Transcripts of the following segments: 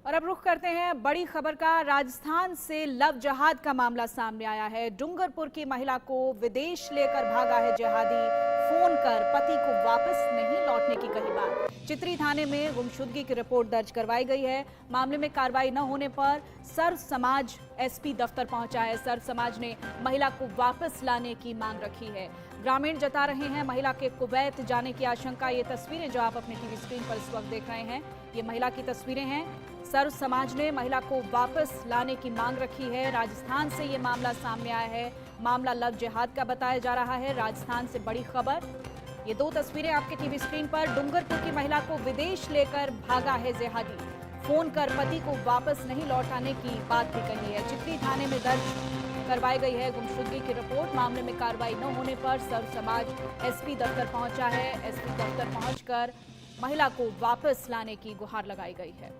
और अब रुख करते हैं बड़ी खबर का। राजस्थान से लव जिहाद का मामला सामने आया है। डूंगरपुर की महिला को विदेश लेकर भागा है जिहादी। फोन कर पति को वापस नहीं लौटने की कही बात। चित्री थाने में गुमशुदगी की रिपोर्ट दर्ज करवाई गई है। मामले में कार्रवाई न होने पर सर्व समाज एसपी दफ्तर पहुंचा है। सर्व समाज ने महिला को वापस लाने की मांग रखी है। ग्रामीण जता रहे हैं महिला के कुवैत जाने की आशंका। ये तस्वीरें जो आप अपने टीवी स्क्रीन पर इस वक्त देख रहे हैं, ये महिला की तस्वीरें हैं। सर्व समाज ने महिला को वापस लाने की मांग रखी है। राजस्थान से ये मामला सामने आया है। मामला लव जिहाद का बताया जा रहा है। राजस्थान से बड़ी खबर, ये दो तस्वीरें आपके टीवी स्क्रीन पर। डूंगरपुर की महिला को विदेश लेकर भागा है जिहादी। फोन कर पति को वापस नहीं लौटाने की बात भी कही है। चित्री थाने में दर्ज करवाई गई है गुमशुदगी की रिपोर्ट। मामले में कार्रवाई न होने पर सर्व समाज एसपी दफ्तर पहुंचा है। एसपी दफ्तर पहुंचकर महिला को वापस लाने की गुहार लगाई गई है।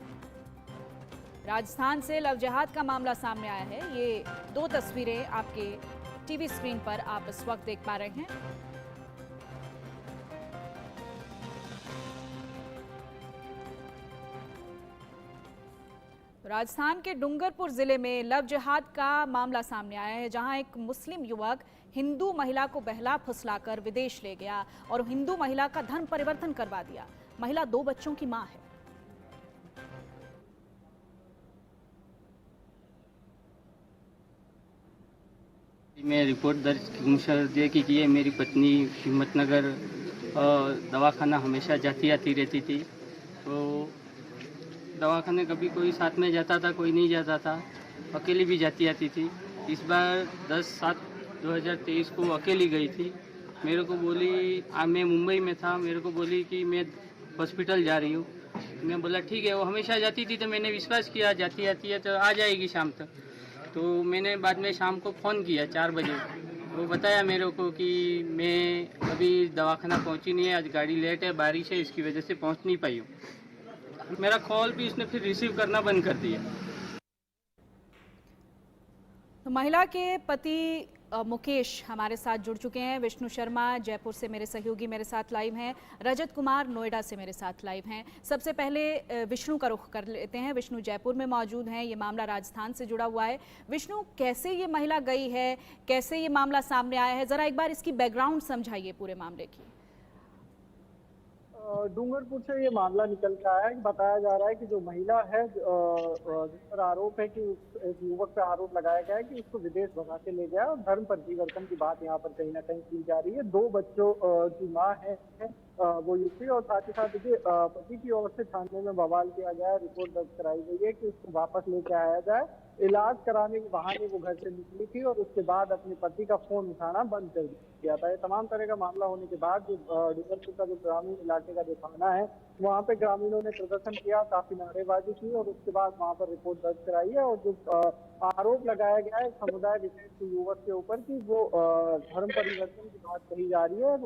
राजस्थान से लव जिहाद का मामला सामने आया है। ये दो तस्वीरें आपके टीवी स्क्रीन पर आप इस वक्त देख पा रहे हैं। राजस्थान के डूंगरपुर जिले में लव जिहाद का मामला सामने आया है, जहां एक मुस्लिम युवक हिंदू महिला को बहला फुसलाकर विदेश ले गया और हिंदू महिला का धर्म परिवर्तन करवा दिया। महिला 2 बच्चों की मां है। मैं रिपोर्ट दर्ज गुमशुदगी की है। मेरी पत्नी हिम्मतनगर दवाखाना हमेशा जाती आती रहती थी। तो दवाखाने कभी कोई साथ में जाता था, कोई नहीं जाता था, अकेली भी जाती आती थी। इस बार 10/7/2023 को अकेली गई थी। मेरे को बोली, मैं मुंबई में था, मेरे को बोली कि मैं हॉस्पिटल जा रही हूँ। मैं बोला ठीक है। वो हमेशा जाती थी तो मैंने विश्वास किया जाती आती है तो आ जाएगी शाम तक। तो मैंने बाद में शाम को फ़ोन किया 4 बजे। वो बताया मेरे को कि मैं अभी दवाखाना पहुंची नहीं है, आज गाड़ी लेट है, बारिश है, इसकी वजह से पहुंच नहीं पाई हूँ। मेरा कॉल भी उसने फिर रिसीव करना बंद कर दिया। तो महिला के पति मुकेश हमारे साथ जुड़ चुके हैं। विष्णु शर्मा जयपुर से मेरे सहयोगी मेरे साथ लाइव हैं। रजत कुमार नोएडा से मेरे साथ लाइव हैं। सबसे पहले विष्णु का रुख कर लेते हैं। विष्णु जयपुर में मौजूद हैं। ये मामला राजस्थान से जुड़ा हुआ है। विष्णु, कैसे ये महिला गई है, कैसे ये मामला सामने आया है, जरा एक बार इसकी बैकग्राउंड समझाइए पूरे मामले की। डूंगरपुर से ये मामला निकल के आया है। बताया जा रहा है कि जो महिला है, जिस पर आरोप है कि एक युवक पे आरोप लगाया गया है कि उसको विदेश भगा के ले गया और धर्म परिवर्तन की बात यहाँ पर कहीं ना कहीं की जा रही है। 2 बच्चों की मां है वो युवती, और साथ ही साथ देखिए पति की ओर से थाने में बवाल किया गया है। रिपोर्ट दर्ज कराई गई है कि उसको वापस लेके आया जाए। इलाज कराने के बहाने वो घर से निकली थी और उसके बाद अपने पति का फोन उठाना बंद कर दिया था। ये तमाम तरह का मामला होने के बाद जो डूंगरपुर का जो ग्रामीण इलाके का जो थाना है, वहाँ पे ग्रामीणों ने प्रदर्शन किया, काफी नारेबाजी की और उसके बाद वहाँ पर रिपोर्ट दर्ज कराई है। और जो आरोप लगाया गया है समुदाय विशेष युवक के ऊपर कि वो धर्म परिवर्तन की बात कही जा रही है।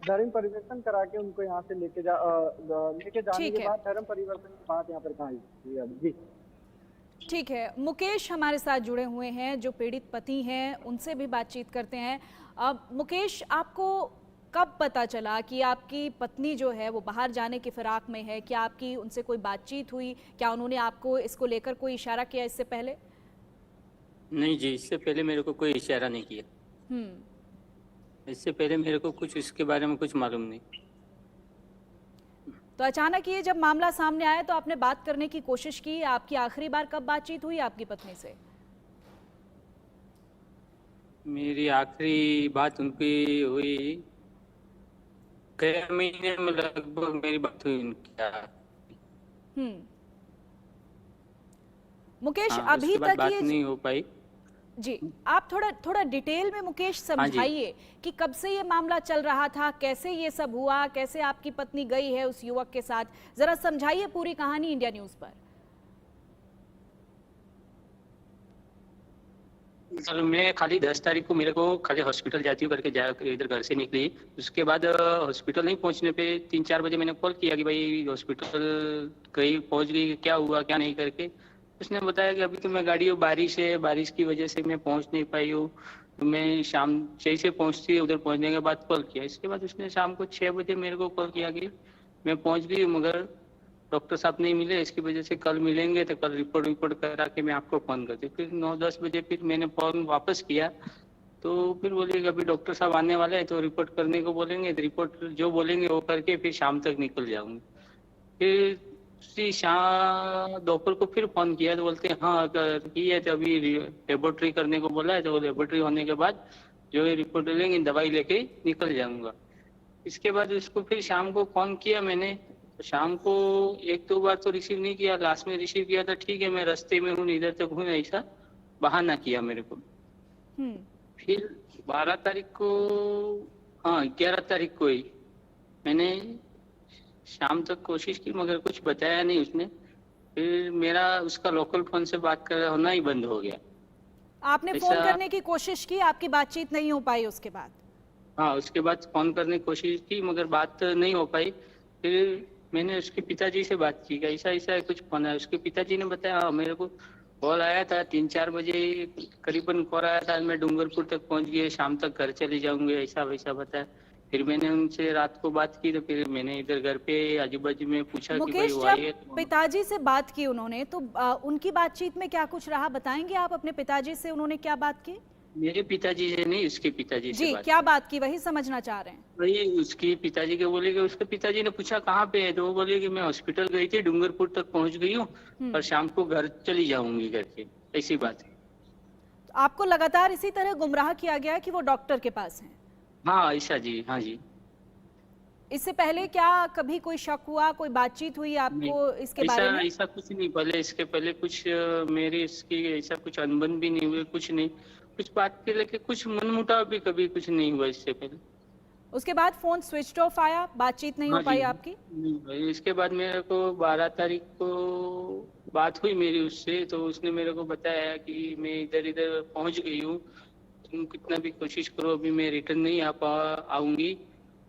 धर्म परिवर्तन करा के उनको यहाँ से लेके जाने के बाद धर्म परिवर्तन की बात यहाँ पर कही जी। ठीक है, मुकेश हमारे साथ जुड़े हुए हैं, जो पीड़ित पति हैं, उनसे भी बातचीत करते हैं। अब मुकेश, आपको कब पता चला कि आपकी पत्नी जो है वो बाहर जाने की फिराक में है? क्या आपकी उनसे कोई बातचीत हुई? क्या उन्होंने आपको इसको लेकर कोई इशारा किया इससे पहले? नहीं जी, इससे पहले मेरे को कोई इशारा नहीं किया। इससे पहले मेरे को कुछ इसके बारे में कुछ मालूम नहीं। तो अचानक ये जब मामला सामने आया तो आपने बात करने की कोशिश की। आपकी आखिरी बार कब बातचीत हुई आपकी पत्नी से? मेरी आखिरी बात उनकी हुई 1 महीने में लगभग मेरी बात हुई उनकी। मुकेश, अभी तक बात ये नहीं हो पाई जी, आप थोड़ा डिटेल में मुकेश समझाइए कि कब से ये मामला चल रहा था, कैसे ये सब हुआ, कैसे आपकी पत्नी गई है उस युवक के साथ, जरा समझाइए पूरी कहानी इंडिया न्यूज पर। सर, मैं खाली 10 तारीख को मेरे को खाली हॉस्पिटल जाती हूँ करके इधर घर से निकली। उसके बाद हॉस्पिटल नहीं पहुंचने पे 3-4 बजे मैंने कॉल किया कि भाई हॉस्पिटल कहीं पहुंच गई, क्या हुआ क्या नहीं करके। उसने बताया कि अभी तो मैं गाड़ी बारिश है, बारिश की वजह से मैं पहुंच नहीं पाई हूँ। तो मैं शाम 6 से पहुंचती, उधर पहुंचने के बाद कॉल किया। इसके बाद उसने शाम को 6 बजे मेरे को कॉल किया कि मैं पहुंच गई, मगर डॉक्टर साहब नहीं मिले, इसकी वजह से कल मिलेंगे तो कल रिपोर्ट करा के मैं आपको फोन करती। फिर 9-10 बजे फिर मैंने फोन वापस किया तो फिर बोले कि अभी डॉक्टर साहब आने वाले हैं तो रिपोर्ट करने को बोलेंगे, तो रिपोर्ट जो बोलेंगे वो करके फिर शाम तक निकल जाऊंगी। फिर उसी शाम दोपहर को फिर फोन किया तो बोलते हैं हाँ की है, तो अभी लेबोरेटरी करने को बोला है, तो लेबोरेटरी होने के बाद जो है रिपोर्ट लेंगे दवाई लेके निकल जाऊंगा। इसके बाद उसको फिर शाम को फोन किया मैंने, तो शाम को 1-2 बार तो रिसीव नहीं किया, लास्ट में रिसीव किया था ठीक है मैं रास्ते में हूँ इधर तक हूँ, ऐसा बहाना किया मेरे को। फिर 12 तारीख को, हाँ 11 तारीख को ही मैंने शाम तक कोशिश की मगर कुछ बताया नहीं उसने। फिर मेरा उसका लोकल फोन से बात कर होना ही बंद हो गया। आपने फोन करने की कोशिश की, आपकी बातचीत नहीं हो पाई उसके बाद? हाँ उसके बाद फोन करने की कोशिश की मगर बात नहीं हो पाई। फिर मैंने उसके पिताजी से बात की, ऐसा ऐसा कुछ फोन है। उसके पिताजी ने बताया हाँ मेरे को कॉल आया था 3-4 बजे करीबन कॉल आया था, मैं डूंगरपुर तक पहुंच गए, शाम तक घर चले जाऊंगे, ऐसा वैसा बताया। फिर मैंने उनसे रात को बात की तो फिर मैंने इधर घर पे आजू बाजू में पूछा कि भाई वो आई है। जब पिताजी से बात की उन्होंने तो उनकी बातचीत में क्या कुछ रहा, बताएंगे आप? अपने पिताजी से उन्होंने क्या बात की? मेरे पिताजी से नहीं, उसके पिताजी से जी, क्या बात की वही समझना चाह रहे हैं। वही उसके पिताजी के बोले कि उसके पिताजी ने पूछा कहाँ पे है, तो वो बोले कि मैं हॉस्पिटल गई थी, डूंगरपुर तक पहुंच गई हूँ और शाम को घर चली जाऊंगी करके, ऐसी बात है। तो आपको लगातार इसी तरह गुमराह किया गया कि वो डॉक्टर के पास हैं? हाँ ऐसा जी, हाँ जी। इससे पहले क्या कभी कोई शक हुआ, कोई बातचीत हुई आपको इसके बारे में? ऐसा कुछ नहीं, पहले इसके पहले कुछ मेरी इसकी ऐसा कुछ अनबन भी नहीं हुई, कुछ नहीं, कुछ बात के लेके कुछ मनमुटाव भी कभी कुछ नहीं हुआ इससे पहले। उसके बाद फोन स्विच ऑफ आया, बातचीत नहीं हो पाई आपकी? नहीं, इसके बाद मेरे को 12 तारीख को बात हुई मेरी उससे, तो उसने मेरे को बताया कि मैं इधर इधर पहुंच गई हूँ, तुम कितना भी कोशिश करो अभी मैं रिटर्न नहीं आऊंगी,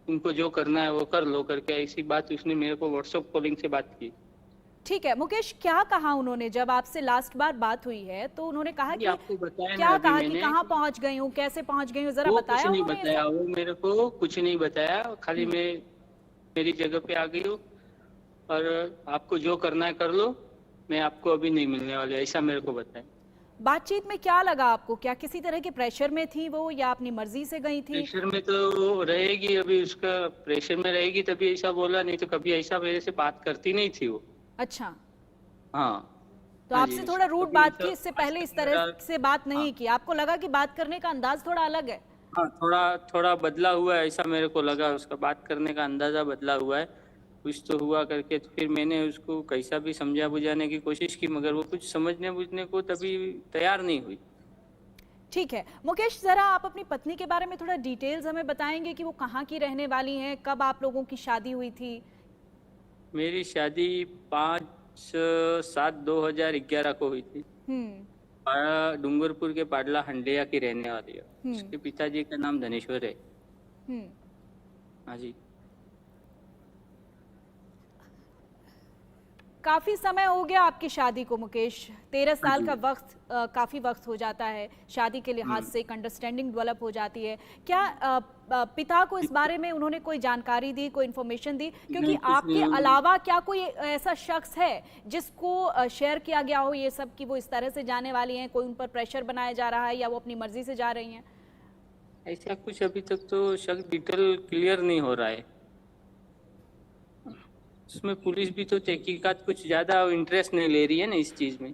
तुमको जो करना है वो कर लो करके, ऐसी बात उसने मेरे को व्हाट्सएप कॉलिंग से बात की। ठीक है मुकेश, क्या कहा उन्होंने जब आपसे लास्ट बार बात हुई है? तो उन्होंने कहा कि आपको बताया क्या कहा कि कहाँ पहुंच गई हूँ, कैसे पहुंच गई हूँ, जरा बताया? कुछ नहीं बताया, वो मेरे को कुछ नहीं बताया, खाली मैं मेरी जगह पे आ गई हूँ और आपको जो करना है कर लो, मैं आपको अभी नहीं मिलने वाले, ऐसा मेरे को बताया। बातचीत में क्या लगा आपको? क्या किसी तरह के प्रेशर में थी वो या अपनी मर्जी से गई थी? प्रेशर में तो रहेगी, अभी उसका प्रेशर में रहेगी तभी ऐसा बोला, नहीं तो कभी ऐसा मेरे से बात करती नहीं थी वो। अच्छा, हाँ तो आपसे थोड़ा रूड बात की, इससे पहले इस तरह से बात नहीं की? आपको लगा कि बात करने का अंदाज थोड़ा अलग है? हाँ थोड़ा बदला हुआ है, ऐसा मेरे को लगा, उसका बात करने का अंदाजा बदला हुआ है, कुछ तो हुआ करके। तो फिर मैंने उसको कैसा भी समझा बुझाने की कोशिश की मगर वो कुछ समझने बुझने को तभी तैयार नहीं हुई। ठीक है मुकेश, जरा आप अपनी पत्नी के बारे में थोड़ा डिटेल्स हमें बताएंगे कि वो कहाँ की रहने वाली हैं, कब आप लोगों की शादी हुई थी? मेरी शादी 5/7/2011 को हुई थी। डूंगरपुर के पाडला हंडिया की रहने वाली है। उसके पिताजी का नाम धनेश्वर है। हाँ जी। काफी समय हो गया आपकी शादी को मुकेश, 13 साल का वक्त, काफी वक्त हो जाता है शादी के लिहाज से, एक अंडरस्टैंडिंग डेवलप हो जाती है। क्या पिता को इस बारे में उन्होंने कोई जानकारी दी, कोई इन्फॉर्मेशन दी? क्योंकि आपके अलावा क्या कोई ऐसा शख्स है जिसको शेयर किया गया हो ये सब कि वो इस तरह से जाने वाली हैं, कोई उन पर प्रेशर बनाया जा रहा है या वो अपनी मर्जी से जा रही हैं? ऐसा कुछ अभी तक तो शक डिटेल क्लियर नहीं हो रहा है, उसमें पुलिस भी तो तहकीकात कुछ ज्यादा इंटरेस्ट नहीं ले रही है ना इस चीज में।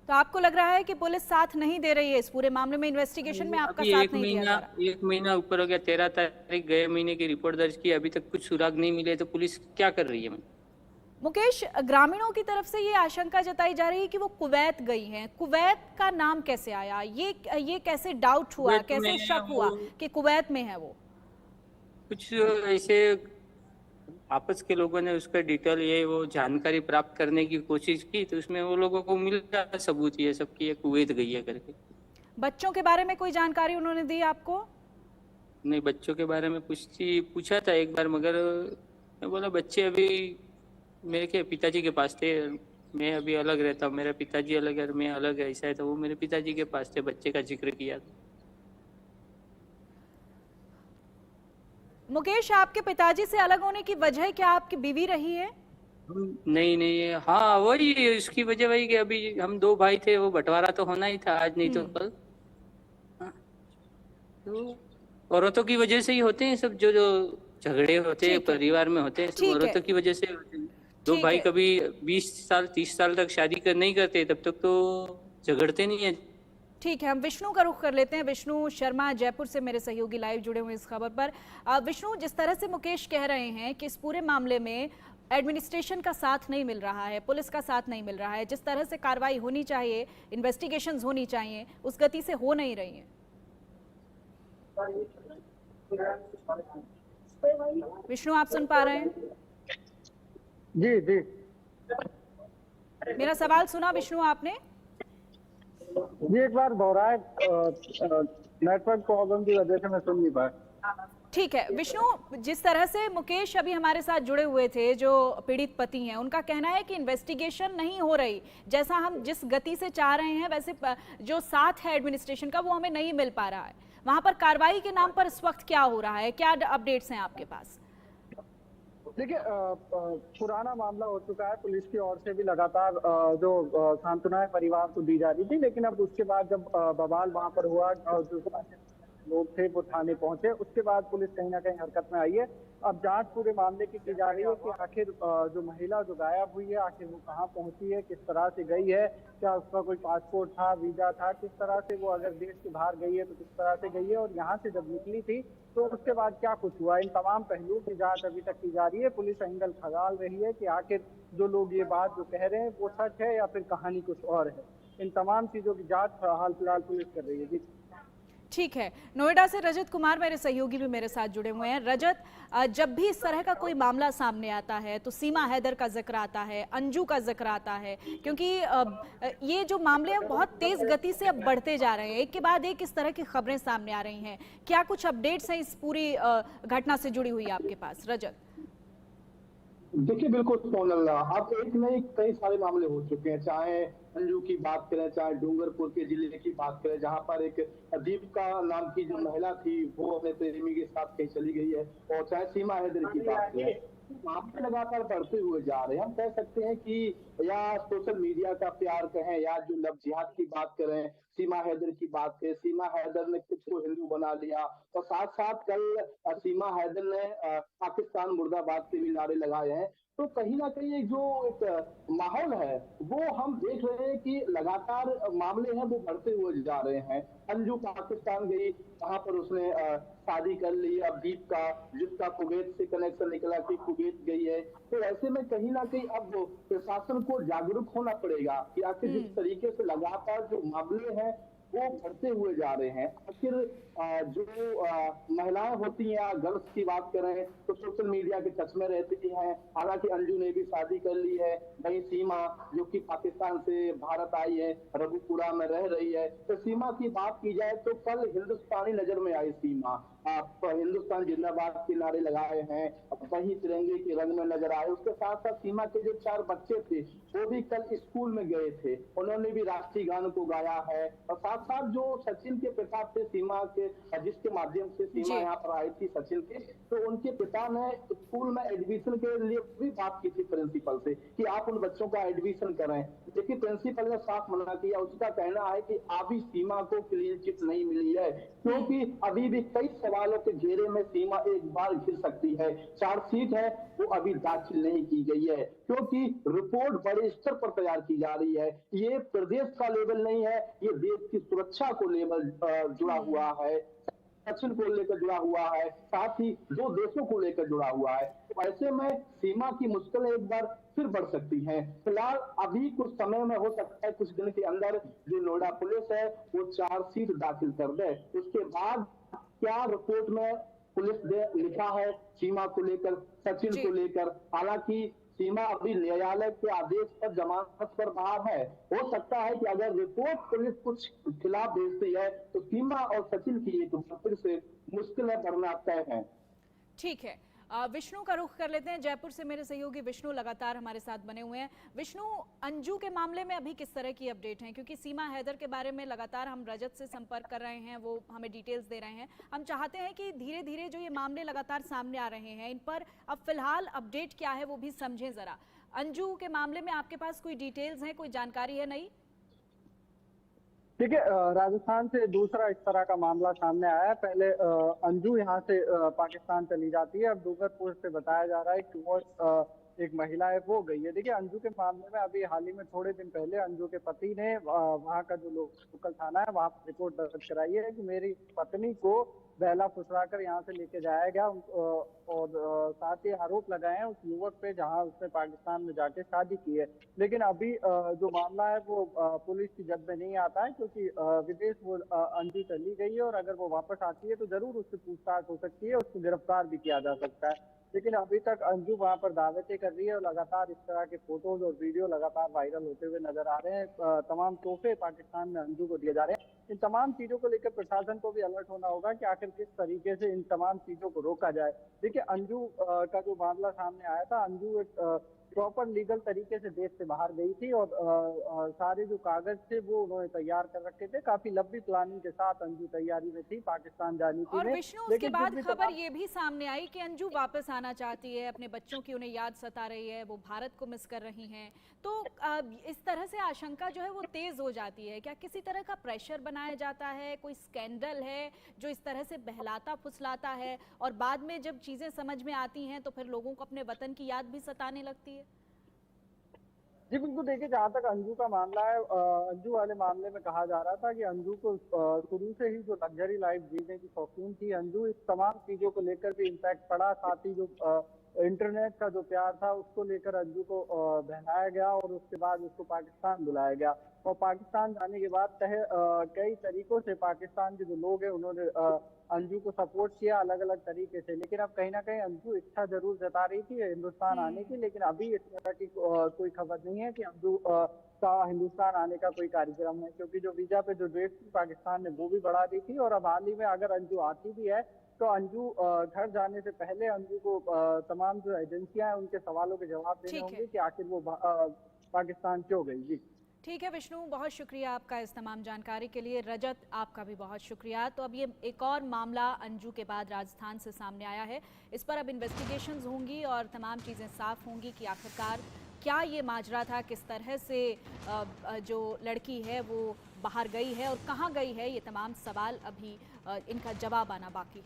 तो आपको लग रहा है कि पुलिस साथ नहीं दे रही है इस पूरे मामले में, इन्वेस्टिगेशन में आपका साथ नहीं दिया जा रहा? 1 महीना ऊपर हो गया, 13 तारीख गए महीने की रिपोर्ट दर्ज की, अभी तक कुछ सुराग नहीं मिले, तो पुलिस क्या कर रही है? मुकेश, ग्रामीणों की तरफ से ये आशंका जताई जा रही है कि वो कुवैत गई हैं। कुवैत का नाम कैसे आया? ये कैसे डाउट हुआ, कैसे शक हुआ कि कुवैत में है वो? कुछ ऐसे आपस के लोगों ने उसका डिटेल ये वो जानकारी प्राप्त करने की कोशिश की, तो उसमें वो लोगों को मिल गया सबूत ये सब कि ये कुवैत गई है करके। बच्चों के बारे में कोई जानकारी उन्होंने दी आपको? नहीं, बच्चों के बारे में पूछा था एक बार, मगर मैं बोला बच्चे अभी मेरे के पिताजी के पास थे, मैं अभी अलग रहता हूँ, मेरा पिताजी अलग है, मैं अलग है, ऐसा है, तो वो मेरे पिताजी के पास थे, बच्चे का जिक्र किया। मुकेश, आपके पिताजी से अलग होने की वजह क्या आपकी बीवी रही है? नहीं नहीं, हाँ वही इसकी वजह वही कि अभी हम दो भाई थे, वो बंटवारा तो होना ही था, आज नहीं तो कल। हाँ, तो औरतों की वजह से ही होते हैं सब, जो जो झगड़े होते हैं ठीक है। परिवार में होते हैं, सब ठीक है। औरतों की वजह से होते हैं। दो ठीक भाई है। कभी 20 साल 30 साल तक शादी कर नहीं करते, तब तक तो झगड़ते नहीं है। ठीक है, हम विष्णु का रुख कर लेते हैं। विष्णु शर्मा जयपुर से मेरे सहयोगी लाइव जुड़े हुए हैं इस खबर पर। विष्णु, जिस तरह से मुकेश कह रहे हैं कि इस पूरे मामले में एडमिनिस्ट्रेशन का साथ नहीं मिल रहा है, पुलिस का साथ नहीं मिल रहा है, जिस तरह से कार्रवाई होनी चाहिए, इन्वेस्टिगेशंस होनी चाहिए, उस गति से हो नहीं रही है। विष्णु, आप सुन पा रहे हैं? जी जी मेरा सवाल सुना विष्णु आपने? जी, एक बार दोहराए, नेटवर्क प्रॉब्लम की वजह से मैं सुन नहीं पाया। ठीक है विष्णु, जिस तरह से मुकेश अभी हमारे साथ जुड़े हुए थे, जो पीड़ित पति हैं, उनका कहना है कि इन्वेस्टिगेशन नहीं हो रही, जैसा हम जिस गति से चाह रहे हैं वैसे जो साथ है एडमिनिस्ट्रेशन का वो हमें नहीं मिल पा रहा है। वहां पर कार्रवाई के नाम पर इस वक्त क्या हो रहा है, क्या अपडेट्स हैं आपके पास? देखिए, पुराना मामला हो चुका है। पुलिस की ओर से भी लगातार जो सांत्वनाएं परिवार को दी जा रही थी, लेकिन अब उसके बाद जब बवाल वहां पर हुआ और जो लोग थे वो थाने पहुंचे, उसके बाद पुलिस कहीं ना कहीं हरकत में आई है। अब जांच पूरे मामले की जा रही है कि आखिर जो महिला जो गायब हुई है, आखिर वो कहाँ पहुंची है, किस तरह से गई है, क्या उसका कोई पासपोर्ट था, वीजा था, किस तरह से वो अगर देश के बाहर गई है तो किस तरह से गई है, और यहाँ से जब निकली थी तो उसके बाद क्या कुछ हुआ। इन तमाम पहलुओं की जांच अभी तक की जा रही है। पुलिस एंगल खंगाल रही है कि आखिर जो लोग ये बात जो कह रहे हैं वो सच है या फिर कहानी कुछ और है। इन तमाम चीजों की जांच हाल फिलहाल पुलिस कर रही है। जी ठीक है। नोएडा से रजत कुमार मेरे सहयोगी भी मेरे साथ जुड़े हुए हैं। रजत, जब भी इस तरह का कोई मामला सामने आता है तो सीमा हैदर का जिक्र आता है, अंजू का जिक्र आता है, क्योंकि ये जो मामले हैं बहुत तेज गति से अब बढ़ते जा रहे हैं, एक के बाद एक इस तरह की खबरें सामने आ रही हैं। क्या कुछ अपडेट्स हैं इस पूरी घटना से जुड़ी हुई आपके पास, रजत? देखिए, बिल्कुल सोनल, अब एक नहीं कई सारे मामले हो चुके हैं, चाहे अंजू की बात करें, चाहे डूंगरपुर के जिले की बात करें, जहां पर एक दीपिका नाम की जो महिला थी वो अपने प्रेमी के साथ कहीं चली गई है, और चाहे सीमा हैदर की बात करें, मामले लगातार बढ़ते हुए जा रहे हैं। हम कह सकते हैं कि या सोशल मीडिया का प्यार कहें या जो लव जिहाद की बात करें, सीमा हैदर की बात करें, सीमा हैदर ने खुद को हिंदू बना लिया, और साथ साथ कल सीमा हैदर ने पाकिस्तान मुर्दाबाद के भी नारे लगाए हैं। तो कहीं ना कहीं एक जो एक माहौल है वो हम देख रहे हैं कि लगातार मामले हैं वो बढ़ते हुए जा रहे हैं। अंजू पाकिस्तान गई, वहां पर उसने शादी कर ली। अब दीप का जिसका कुवैत से कनेक्शन निकला कि कुवैत गई है, तो ऐसे में कहीं ना कहीं अब प्रशासन को जागरूक होना पड़ेगा कि आखिर जिस तरीके से लगातार जो मामले हैं वो बढ़ते हुए जा रहे हैं, आखिर जो महिलाएं होती हैं या गर्ल्स की बात करें तो सोशल मीडिया के टच में रहती हैं। हालांकि अंजू ने भी शादी कर ली है। वही सीमा जो कि पाकिस्तान से भारत आई है, रघुपुरा में रह रही है। तो सीमा की बात की जाए तो कल हिंदुस्तानी नजर में आई सीमा, आप हिंदुस्तान जिंदाबाद के नारे लगाए हैं, वही तिरंगे के रंग में नजर आए। उसके साथ साथ सीमा के जो 4 बच्चे थे वो भी कल स्कूल में गए थे, उन्होंने भी राष्ट्रीय गान को गाया है। और साथ साथ जो सचिन के पिता थे सीमा के, जिसके माध्यम से सीमा यहाँ पर आई थी सचिन के, तो उनके पिता ने स्कूल में एडमिशन के लिए भी बात की थी प्रिंसिपल से कि आप उन बच्चों का एडमिशन करें, लेकिन प्रिंसिपल ने साफ मना किया। उसका कहना है कि अभी सीमा को क्लीन चिट नहीं मिली है, क्योंकि अभी भी कई सवालों के घेरे में सीमा एक बार घिर सकती है। चार्जशीट है वो अभी दाखिल नहीं की गई है, क्योंकि रिपोर्ट बड़े स्तर पर तैयार की जा रही है। ये प्रदेश का लेवल नहीं है, ये देश की सुरक्षा को लेवल जुड़ा हुआ है, सचिन को लेकर जुड़ा हुआ है, साथ ही 2 देशों को लेकर जुड़ा हुआ है। तो ऐसे में सीमा की मुश्किलें एक बार फिर बढ़ सकती हैं। फिलहाल अभी कुछ समय में हो सकता है कुछ दिन के अंदर जो नोएडा पुलिस है वो चार्जशीट दाखिल कर दे। उसके बाद क्या रिपोर्ट में पुलिस ने लिखा है सीमा को लेकर, सचिन को लेकर, हालांकि सीमा अभी न्यायालय के आदेश पर जमानत पर बाहर है। हो सकता है कि अगर रिपोर्ट पुलिस कुछ खिलाफ भेजती है तो सीमा और सचिन की एक फिर से मुश्किलें बढ़ना तय है। ठीक है, विष्णु का रुख कर लेते हैं। जयपुर से मेरे सहयोगी विष्णु लगातार हमारे साथ बने हुए हैं। विष्णु, अंजू के मामले में अभी किस तरह की अपडेट है, क्योंकि सीमा हैदर के बारे में लगातार हम रजत से संपर्क कर रहे हैं, वो हमें डिटेल्स दे रहे हैं। हम चाहते हैं कि धीरे धीरे जो ये मामले लगातार सामने आ रहे हैं इन पर अब फिलहाल अपडेट क्या है वो भी समझें जरा। अंजू के मामले में आपके पास कोई डिटेल्स हैं, कोई जानकारी है नई? देखिए, राजस्थान से दूसरा इस तरह का मामला सामने आया है। पहले अंजू यहाँ से पाकिस्तान चली जाती है। अब डूंगरपुर से बताया जा रहा है कि वो एक महिला है, वो गई है। देखिए, अंजू के मामले में अभी हाल ही में थोड़े दिन पहले अंजू के पति ने वहाँ का जो लोकल थाना है वहाँ पर रिपोर्ट दर्ज कराई है कि मेरी पत्नी को बहला फुसलाकर यहाँ से लेके जाया गया, और साथ ही आरोप लगाए हैं उस युवक पे जहाँ उसने पाकिस्तान में जाके शादी की है। लेकिन अभी जो मामला है वो पुलिस की जद में नहीं आता है, क्योंकि विदेश वो अंजू चली गई है, और अगर वो वापस आती है तो जरूर उससे पूछताछ हो सकती है, उसको गिरफ्तार भी किया जा सकता है। लेकिन अभी तक अंजू वहां पर दावतें कर रही है, और लगातार इस तरह के फोटोज और वीडियो लगातार वायरल होते हुए नजर आ रहे हैं। तमाम तोहफे पाकिस्तान में अंजू को दिए जा रहे हैं। इन तमाम चीजों को लेकर प्रशासन को भी अलर्ट होना होगा कि आखिर किस तरीके से इन तमाम चीजों को रोका जाए। देखिए, अंजू का जो मामला सामने आया था, अंजू एक प्रॉपर लीगल तरीके से देश से बाहर गई थी, और सारे जो कागज थे वो उन्होंने तैयार कर रखे थे। काफी लंबी प्लानिंग के साथ अंजू तैयारी में थी पाकिस्तान जाने की। और विष्णु, उसके बाद खबर ये भी सामने आई कि अंजू वापस आना चाहती है, अपने बच्चों की उन्हें याद सता रही है, वो भारत को मिस कर रही हैं। तो इस तरह से आशंका जो है वो तेज हो जाती है। क्या किसी तरह का प्रेशर बनाया जाता है, कोई स्कैंडल है जो इस तरह से बहलाता फुसलाता है, और बाद में जब चीजें समझ में आती हैं तो फिर लोगों को अपने वतन की याद भी सताने लगती है? जी बिल्कुल। देखिए, जहाँ तक अंजू का मामला है, अंजू वाले मामले में कहा जा रहा था कि अंजू को शुरू से ही जो लग्जरी लाइफ जीने की शौकीन थी अंजू, इस तमाम चीजों को लेकर भी इम्पैक्ट पड़ा। साथ ही जो इंटरनेट का जो प्यार था उसको लेकर अंजू को बहलाया गया, और उसके बाद उसको पाकिस्तान बुलाया गया। और पाकिस्तान जाने के बाद कई तरीकों से पाकिस्तान के जो लोग हैं उन्होंने अंजू को सपोर्ट किया अलग अलग तरीके से। लेकिन अब कहीं ना कहीं अंजू इच्छा जरूर जता रही थी हिंदुस्तान आने की, लेकिन अभी इस तरह की कोई खबर नहीं है कि अंजू का हिंदुस्तान आने का कोई कार्यक्रम है, क्योंकि जो वीजा पे जो डेट थी पाकिस्तान ने वो भी बढ़ा दी थी। और अब हाल ही में अगर अंजू आती भी है तो अंजू घर जाने से पहले अंजू को तमाम जो एजेंसियां हैं उनके सवालों के जवाब देने होंगे कि आखिर वो पाकिस्तान क्यों गई। जी ठीक है विष्णु, बहुत शुक्रिया आपका इस तमाम जानकारी के लिए। रजत, आपका भी बहुत शुक्रिया। तो अब ये एक और मामला अंजू के बाद राजस्थान से सामने आया है। इस पर अब इन्वेस्टिगेशंस होंगी और तमाम चीज़ें साफ होंगी कि आखिरकार क्या ये माजरा था, किस तरह से जो लड़की है वो बाहर गई है और कहाँ गई है। ये तमाम सवाल अभी इनका जवाब आना बाकी है।